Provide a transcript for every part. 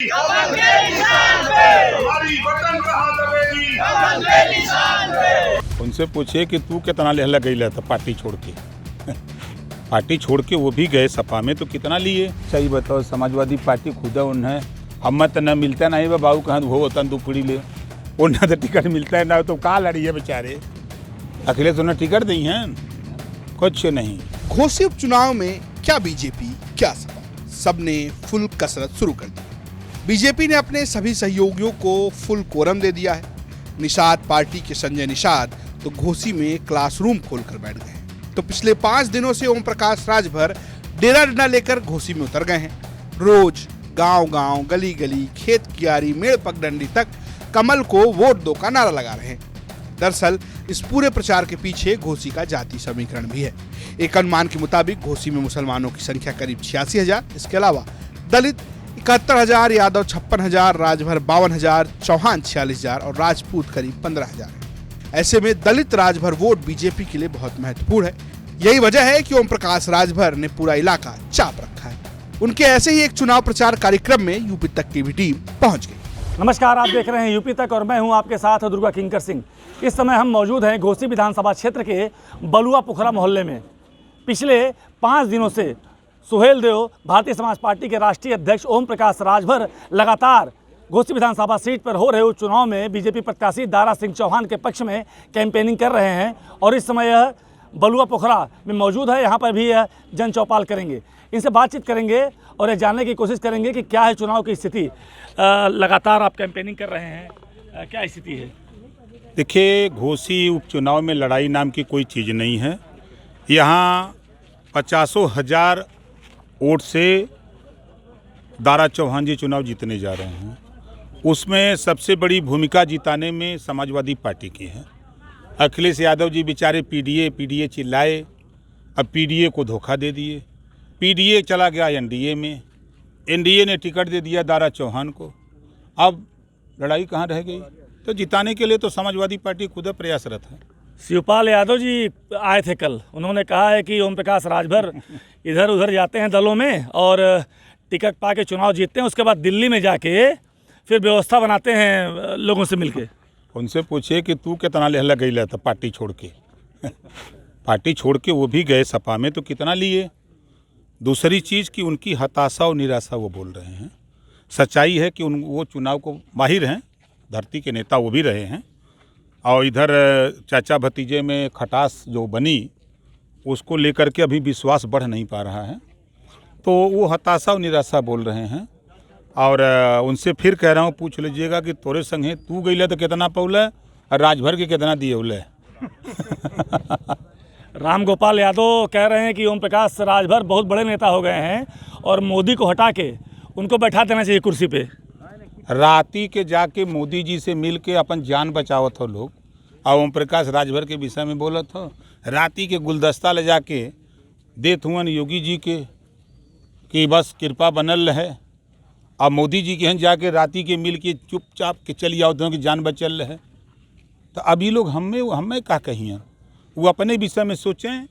हमारी वतन कहाँ दबेगी। उनसे पूछिए कि तू कितना लहला गई था पार्टी छोड़ के पार्टी छोड़ के वो भी गए सपा में, तो कितना लिए। सही बताओ, समाजवादी पार्टी खुदा उन्हें हम तो न मिलता नहीं बाबू कहाँ वो होता दुपड़ी ले उन्हें तो टिकट मिलता है ना, तो कहाँ लड़ी है बेचारे। अखिलेश उन्हें टिकट दी हैं, कुछ नहीं। घोसी उपचुनाव में क्या बीजेपी क्या सपा, सबने फुल कसरत शुरू कर दी। बीजेपी ने अपने सभी सहयोगियों को फुल कोरम दे दिया है। निषाद पार्टी के संजय निषाद तो घोसी में क्लासरूम खोलकर बैठ गए हैं। तो पिछले 5 दिनों से ओम प्रकाश राजभर डेरा डंडा लेकर घोसी में उतर गए हैं। रोज गांव-गांव, गली-गली, खेत कियारी, मेड़ पगडंडी तक कमल को वोट दो का नारा लगा रहे हैं। दरअसल इस पूरे प्रचार के पीछे घोसी का जाति समीकरण भी है। एक अनुमान के मुताबिक घोसी में मुसलमानों की संख्या करीब 86,000, इसके अलावा दलित 71,000, यादव 56,000, राजभर 52,000, चौहान 46,000 और राजपूत करीब 15,000 है। ऐसे में दलित राजभर वोट बीजेपी के लिए बहुत महत्वपूर्ण है। यही वजह है कि ओम प्रकाश राजभर ने पूरा इलाका चाप रखा है। उनके ऐसे ही एक चुनाव प्रचार कार्यक्रम में यूपी तक की भी टीम पहुंच गई। नमस्कार, आप देख रहे हैं यूपी तक और मैं हूं आपके साथ दुर्गा किंकर सिंह। इस समय हम मौजूद हैं घोसी विधानसभा क्षेत्र के बलुआ पोखरा मोहल्ले में। पिछले 5 दिनों से सुहेल देव भारतीय समाज पार्टी के राष्ट्रीय अध्यक्ष ओम प्रकाश राजभर लगातार घोसी विधानसभा सीट पर हो रहे उपचुनाव में बीजेपी प्रत्याशी दारा सिंह चौहान के पक्ष में कैंपेनिंग कर रहे हैं और इस समय यह बलुआ पोखरा में मौजूद है। यहाँ पर भी यह जन चौपाल करेंगे, इनसे बातचीत करेंगे और यह जानने की कोशिश करेंगे कि क्या है चुनाव की स्थिति। लगातार आप कैंपेनिंग कर रहे हैं, क्या स्थिति है? देखिए, घोसी उपचुनाव में लड़ाई नाम की कोई चीज़ नहीं है। यहाँ 50,000 वोट से दारा चौहान जी चुनाव जीतने जा रहे हैं। उसमें सबसे बड़ी भूमिका जिताने में समाजवादी पार्टी की है। अखिलेश यादव जी बेचारे पीडीए चिल्लाए, अब पीडीए को धोखा दे दिए। पीडीए चला गया एनडीए में, एनडीए ने टिकट दे दिया दारा चौहान को। अब लड़ाई कहाँ रह गई? तो जिताने के लिए तो समाजवादी पार्टी खुद प्रयासरत है। शिवपाल यादव जी आए थे कल, उन्होंने कहा है कि ओम प्रकाश राजभर इधर उधर जाते हैं दलों में और टिकट पा के चुनाव जीतते हैं, उसके बाद दिल्ली में जाके फिर व्यवस्था बनाते हैं लोगों से मिलके। उनसे पूछिए कि तू कितना लहला गई था पार्टी छोड़ के पार्टी छोड़ के वो भी गए सपा में, तो कितना लिए। दूसरी चीज़ कि उनकी हताशा और निराशा वो बोल रहे हैं। सच्चाई है कि वो चुनाव को माहिर हैं, धरती के नेता वो भी रहे हैं और इधर चाचा भतीजे में खटास जो बनी उसको लेकर के अभी विश्वास बढ़ नहीं पा रहा है, तो वो हताशा और निराशा बोल रहे हैं। और उनसे फिर कह रहा हूँ, पूछ लीजिएगा कि तोरे संगे तू गई तो कितना पौले और राजभर के कितना दिए उले राम गोपाल यादव कह रहे हैं कि ओम प्रकाश राजभर बहुत बड़े नेता हो गए हैं और मोदी को हटा के उनको बैठा देना चाहिए कुर्सी पे। राती के जाके मोदी जी से मिल के अपन जान बचावत हो लोग, और ओम प्रकाश राजभर के विषय में बोलत हो। राती के गुलदस्ता ले जाके देत हुअन योगी जी के कि बस कृपा बनल रहे, और मोदी जी के यहाँ जाके राती के मिल के चुपचाप के चली आओ दोनों की जान बचल रहे। तो अभी लोग हमें क्या कहिए, वो अपने विषय में सोचें।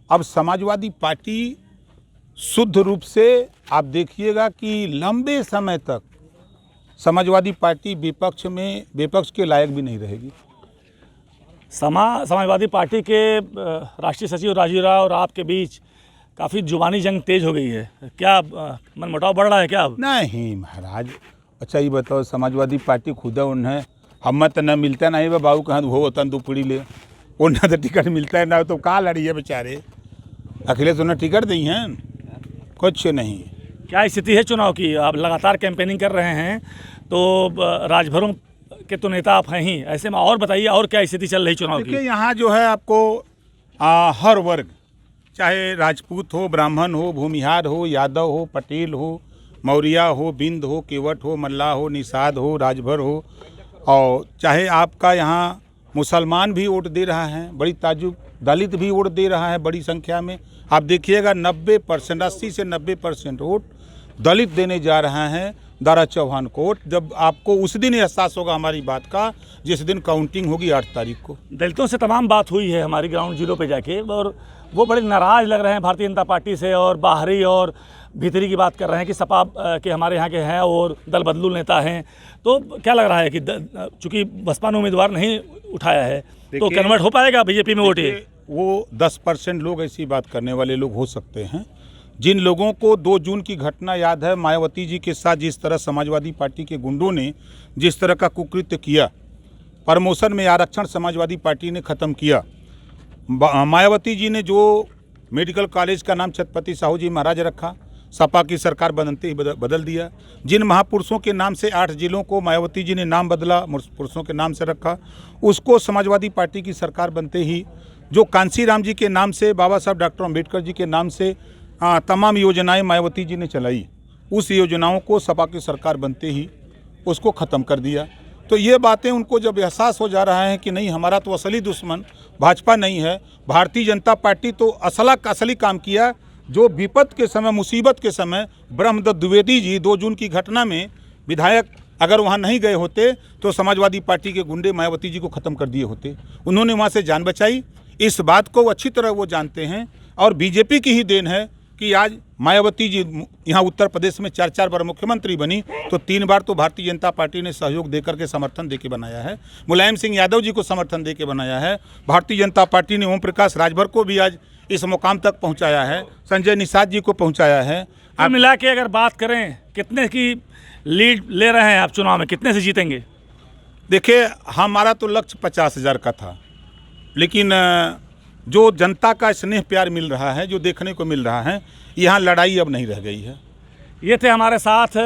अब समाजवादी पार्टी शुद्ध रूप से आप देखिएगा कि लंबे समय तक समाजवादी पार्टी विपक्ष के लायक भी नहीं रहेगी। समाजवादी पार्टी के राष्ट्रीय सचिव राजीव राव और आपके बीच काफ़ी जुबानी जंग तेज हो गई है, क्या मनमुटाव बढ़ रहा है क्या अब? नहीं महाराज, अच्छा ये बताओ, समाजवादी पार्टी खुदा उन्हें हम तो न मिलता नहीं बाबू कहाँ वो होता दुपड़ी ले उन्हें तो टिकट मिलता है ना, तो कहाँ लड़ी है बेचारे। अखिलेश उन्हें टिकट दी हैं, कुछ नहीं। क्या स्थिति है चुनाव की? आप लगातार कैंपेनिंग कर रहे हैं, तो राजभरों के तो नेता आप हैं ही, ऐसे में और बताइए और क्या स्थिति चल रही चुनाव की? देखिए, यहाँ जो है आपको हर वर्ग, चाहे राजपूत हो, ब्राह्मण हो, भूमिहार हो, यादव हो, पटेल हो, मौर्या हो, बिंद हो, केवट हो, मल्लाह हो, निषाद हो, राजभर हो, और चाहे आपका यहाँ मुसलमान भी वोट दे रहा है, बड़ी ताजुब, दलित भी वोट दे रहा है बड़ी संख्या में। आप देखिएगा 90%, 80 से 90% वोट दलित देने जा रहा है दारा चौहान को वोट। जब आपको उस दिन एहसास होगा हमारी बात का, जिस दिन काउंटिंग होगी 8 तारीख को। दलितों से तमाम बात हुई है हमारी ग्राउंड जीरो पे जाके, और वो बड़े नाराज़ लग रहे हैं भारतीय जनता पार्टी से और बाहरी और भीतरी की बात कर रहे हैं कि सपा के हमारे यहाँ के हैं और दल बदलू नेता हैं, तो क्या लग रहा है कि चूंकि बसपा ने उम्मीदवार नहीं उठाया है तो कन्वर्ट हो पाएगा बीजेपी में वोट? वो 10% लोग ऐसी बात करने वाले लोग हो सकते हैं जिन लोगों को 2 जून की घटना याद है, मायावती जी के साथ जिस तरह समाजवादी पार्टी के गुंडों ने जिस तरह का कुकृत्य किया, प्रमोशन में आरक्षण समाजवादी पार्टी ने ख़त्म किया, मायावती जी ने जो मेडिकल कॉलेज का नाम छत्रपति साहू जी महाराज रखा, सपा की सरकार बनते ही बदल दिया। जिन महापुरुषों के नाम से 8 जिलों को मायावती जी ने नाम बदला, पुरुषों के नाम से रखा, उसको समाजवादी पार्टी की सरकार बनते ही जो कांसी राम जी के नाम से, बाबा साहब डॉक्टर अम्बेडकर जी के नाम से तमाम योजनाएं मायावती जी ने चलाई, उस योजनाओं को सपा की सरकार बनते ही उसको ख़त्म कर दिया। तो ये बातें उनको जब एहसास हो जा रहा है कि नहीं, हमारा तो असली दुश्मन भाजपा नहीं है, भारतीय जनता पार्टी तो असली काम किया, जो विपद के समय, मुसीबत के समय ब्रह्मदत्त द्विवेदी जी 2 जून की घटना में विधायक अगर वहाँ नहीं गए होते तो समाजवादी पार्टी के गुंडे मायावती जी को ख़त्म कर दिए होते। उन्होंने वहाँ से जान बचाई, इस बात को अच्छी तरह वो जानते हैं। और बीजेपी की ही देन है कि आज मायावती जी यहाँ उत्तर प्रदेश में 4 बार मुख्यमंत्री बनी, तो 3 बार तो भारतीय जनता पार्टी ने सहयोग देकर के समर्थन देके बनाया है। मुलायम सिंह यादव जी को समर्थन देके बनाया है। भारतीय जनता पार्टी ने ओम प्रकाश राजभर को भी आज इस मुकाम तक पहुँचाया है, संजय निषाद जी को पहुँचाया है। आप मिला के अगर बात करें, कितने की लीड ले रहे हैं आप चुनाव में, कितने से जीतेंगे? देखिए, हमारा तो लक्ष्य 50,000 का था, लेकिन जो जनता का स्नेह प्यार मिल रहा है, जो देखने को मिल रहा है, यहाँ लड़ाई अब नहीं रह गई है। ये थे हमारे साथ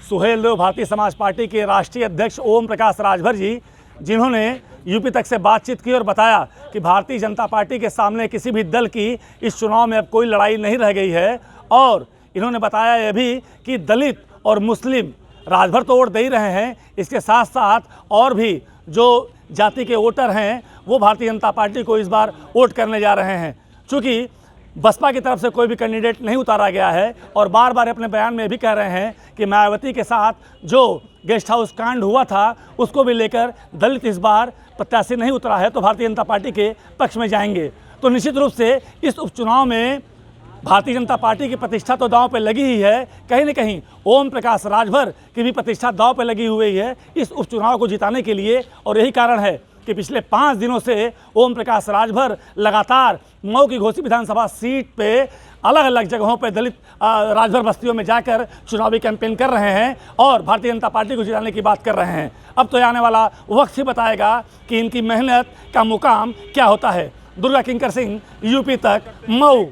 सुहेल देव, भारतीय समाज पार्टी के राष्ट्रीय अध्यक्ष ओम प्रकाश राजभर जी, जिन्होंने यूपी तक से बातचीत की और बताया कि भारतीय जनता पार्टी के सामने किसी भी दल की इस चुनाव में अब कोई लड़ाई नहीं रह गई है। और इन्होंने बताया यह भी कि दलित और मुस्लिम राजभर तो वोट दे ही रहे हैं, इसके साथ साथ और भी जो जाति के वोटर हैं वो भारतीय जनता पार्टी को इस बार वोट करने जा रहे हैं। चूँकि बसपा की तरफ से कोई भी कैंडिडेट नहीं उतारा गया है और बार बार अपने बयान में भी कह रहे हैं कि मायावती के साथ जो गेस्ट हाउस कांड हुआ था उसको भी लेकर दलित इस बार प्रत्याशी नहीं उतरा है, तो भारतीय जनता पार्टी के पक्ष में जाएंगे। तो निश्चित रूप से इस उपचुनाव में भारतीय जनता पार्टी की प्रतिष्ठा तो दांव पे लगी ही है, कहीं न कहीं ओम प्रकाश राजभर की भी प्रतिष्ठा दांव पे लगी हुई है इस उपचुनाव को जिताने के लिए। और यही कारण है कि पिछले 5 दिनों से ओम प्रकाश राजभर लगातार मऊ की घोसी विधानसभा सीट पे अलग अलग जगहों पे दलित राजभर बस्तियों में जाकर चुनावी कैंपेन कर रहे हैं और भारतीय जनता पार्टी को जिताने की बात कर रहे हैं। अब तो आने वाला वक्त ही बताएगा कि इनकी मेहनत का मुकाम क्या होता है। दुर्गा किंकर सिंह, यूपी तक, मऊ।